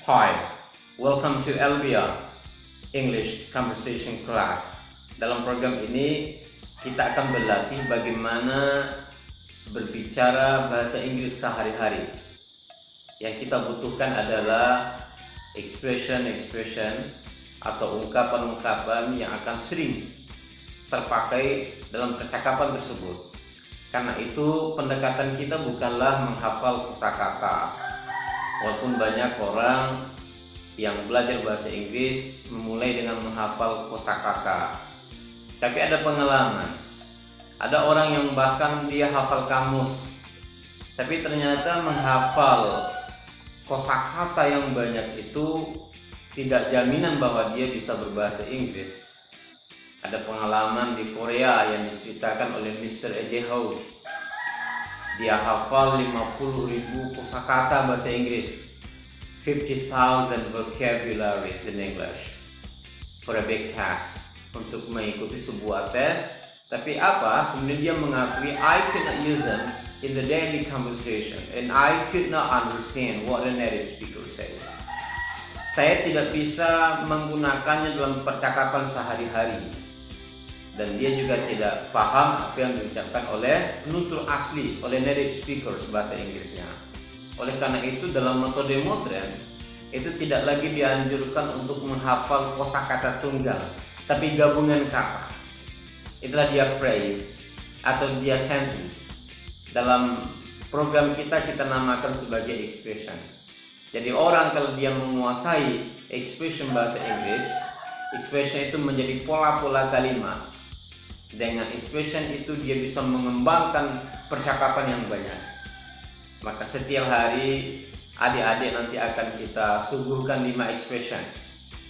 Hi, welcome to LBR English Conversation Class. Dalam program ini kita akan berlatih bagaimana berbicara bahasa Inggris sehari-hari. Yang kita butuhkan adalah expression atau ungkapan-ungkapan yang akan sering terpakai dalam percakapan tersebut. Karena itu pendekatan kita bukanlah menghafal kosakata. Walaupun banyak orang yang belajar bahasa Inggris memulai dengan menghafal kosakata, tapi ada pengalaman. Ada orang yang bahkan dia hafal kamus, tapi ternyata menghafal kosakata yang banyak itu tidak jaminan bahwa dia bisa berbahasa Inggris. Ada pengalaman di Korea yang diceritakan oleh Mr. E.J. Howe. Dia hafal 50.000 kosakata bahasa Inggris, 50,000 vocabularies in English for a big task, untuk mengikuti sebuah tes. Tapi kemudian dia mengakui, I could not use them in the daily conversation and I could not understand what the native speaker said. Saya tidak bisa menggunakannya dalam percakapan sehari-hari. Dan dia juga tidak paham apa yang diucapkan oleh penutur asli, oleh native speakers bahasa Inggrisnya. Oleh karena itu dalam metode modern itu tidak lagi dianjurkan untuk menghafal kosakata tunggal, tapi gabungan kata. Itulah dia phrase atau dia sentence. Dalam program kita namakan sebagai expressions. Jadi orang kalau dia menguasai expression bahasa Inggris, expression itu menjadi pola-pola kalimat. Dengan expression itu dia bisa mengembangkan percakapan yang banyak. Maka setiap hari adik-adik nanti akan kita suguhkan 5 expression.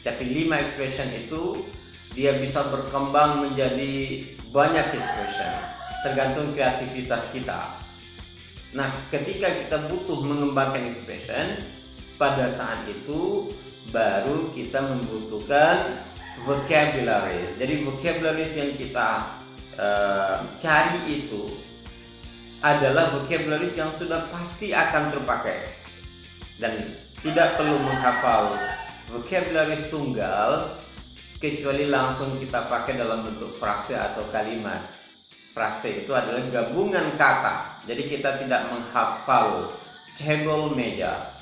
Tapi 5 expression itu dia bisa berkembang menjadi banyak expression, tergantung kreativitas kita. Nah, ketika kita butuh mengembangkan expression, pada saat itu baru kita membutuhkan vocabularies. Jadi vocabularies yang kita cari itu adalah vocabularies yang sudah pasti akan terpakai, dan tidak perlu menghafal vocabularies tunggal kecuali langsung kita pakai dalam bentuk frase atau kalimat. Frase itu adalah gabungan kata. Jadi kita tidak menghafal table meja,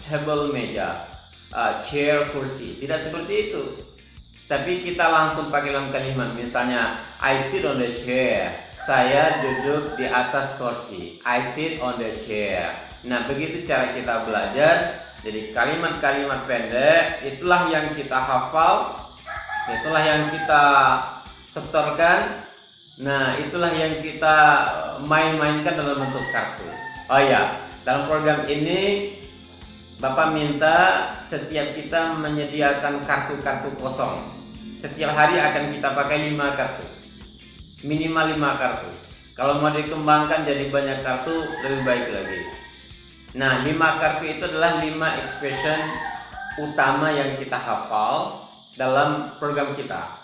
chair kursi, tidak seperti itu. Tapi kita langsung pakai dalam kalimat. Misalnya, I sit on the chair. Saya duduk di atas kursi. I sit on the chair. Nah, begitu cara kita belajar. Jadi kalimat-kalimat pendek itulah yang kita hafal, itulah yang kita setorkan. Nah, itulah yang kita main-mainkan dalam bentuk kartu. Oh ya, dalam program ini Bapak minta setiap kita menyediakan kartu-kartu kosong. Setiap hari akan kita pakai 5 kartu, minimal 5 kartu. Kalau mau dikembangkan jadi banyak kartu, lebih baik lagi. Nah, 5 kartu itu adalah 5 expression utama yang kita hafal dalam program kita.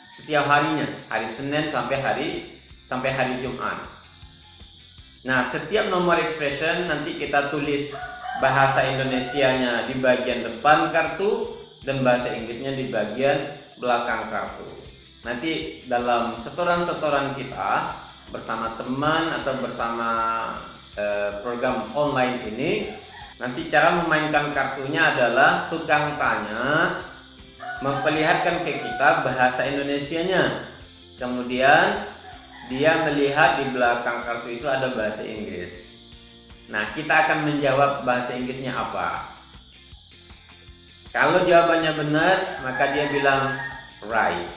Setiap harinya, hari Senin sampai hari Jumat. Nah, setiap nomor expression nanti kita tulis bahasa Indonesianya di bagian depan kartu dan bahasa Inggrisnya di bagian belakang kartu. Nanti dalam setoran-setoran kita bersama teman atau bersama program online ini, nanti cara memainkan kartunya adalah tukang tanya memperlihatkan ke kita bahasa Indonesianya. Kemudian dia melihat di belakang kartu itu ada bahasa Inggris. Nah, kita akan menjawab bahasa Inggrisnya apa. Kalau jawabannya benar, maka dia bilang right.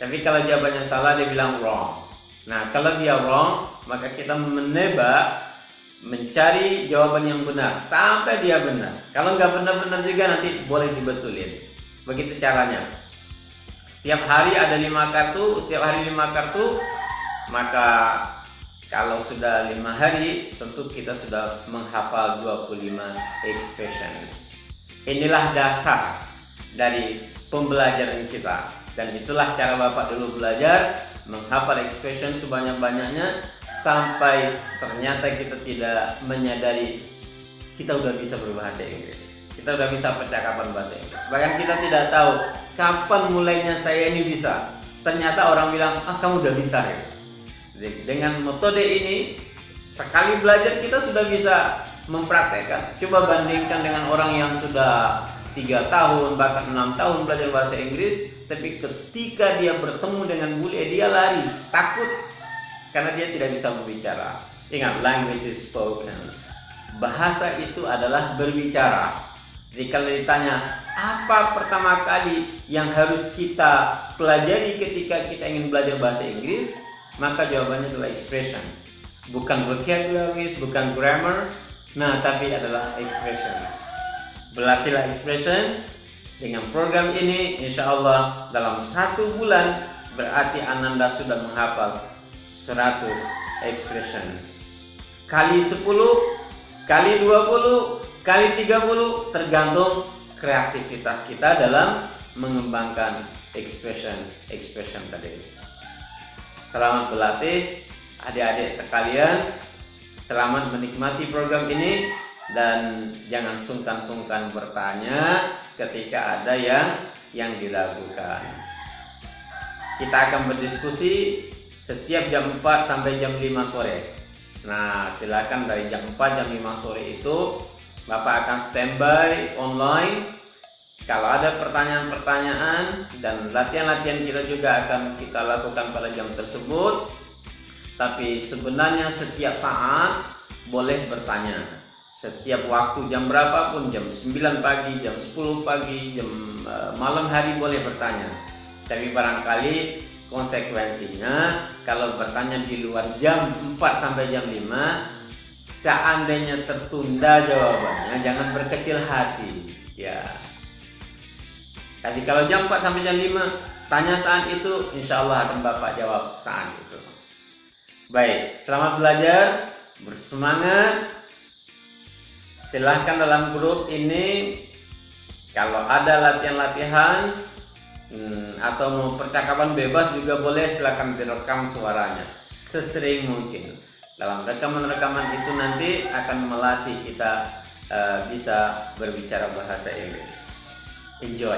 Tapi kalau jawabannya salah, dia bilang wrong. Nah, kalau dia wrong, maka kita menebak, mencari jawaban yang benar sampai dia benar. Kalau nggak benar-benar juga nanti boleh dibetulin. Begitu caranya. Setiap hari ada 5 kartu, maka kalau sudah 5 hari, tentu kita sudah menghafal 25 expressions. Inilah dasar dari pembelajaran kita. Dan itulah cara Bapak dulu belajar, menghafal expression sebanyak-banyaknya sampai ternyata kita tidak menyadari kita udah bisa berbahasa Inggris. kita udah bisa percakapan bahasa Inggris. Bahkan kita tidak tahu kapan mulainya saya ini bisa. Ternyata orang bilang, kamu udah bisa ya. Jadi, dengan metode ini sekali belajar kita sudah bisa mempraktekkan. Coba bandingkan dengan orang yang sudah 3 tahun bahkan 6 tahun belajar bahasa Inggris, tapi ketika dia bertemu dengan bule dia lari, takut karena dia tidak bisa berbicara. Ingat, language is spoken. Bahasa itu adalah berbicara. Jadi kalau ditanya apa pertama kali yang harus kita pelajari ketika kita ingin belajar bahasa Inggris, maka jawabannya adalah expression. Bukan vocabularies, bukan grammar, tapi adalah expressions. Berlatihlah expression dengan program ini, insya Allah dalam 1 bulan berarti Ananda sudah menghafal 100 expressions. Kali 10, kali 20, kali 30, tergantung kreativitas kita dalam mengembangkan expression tadi. Selamat berlatih adik-adik sekalian, selamat menikmati program ini, dan jangan sungkan-sungkan bertanya ketika ada yang diragukan. Kita akan berdiskusi setiap jam 4 sampai jam 5 sore. Nah, silakan dari jam 4 jam 5 sore itu Bapak akan standby online. Kalau ada pertanyaan-pertanyaan, dan latihan-latihan kita juga akan kita lakukan pada jam tersebut. Tapi sebenarnya setiap saat boleh bertanya. Setiap waktu, jam berapapun, jam 9 pagi, jam 10 pagi, jam malam hari boleh bertanya. Tapi barangkali konsekuensinya kalau bertanya di luar jam 4 sampai jam 5, seandainya tertunda jawabannya, jangan berkecil hati ya. Tapi kalau jam 4 sampai jam 5 tanya saat itu, insya Allah akan Bapak jawab saat itu. Baik, selamat belajar, bersemangat. Silahkan dalam grup ini kalau ada latihan-latihan atau mau percakapan bebas juga boleh, silahkan direkam suaranya sesering mungkin. Dalam rekaman-rekaman itu nanti akan melatih kita bisa berbicara bahasa Inggris. Enjoy.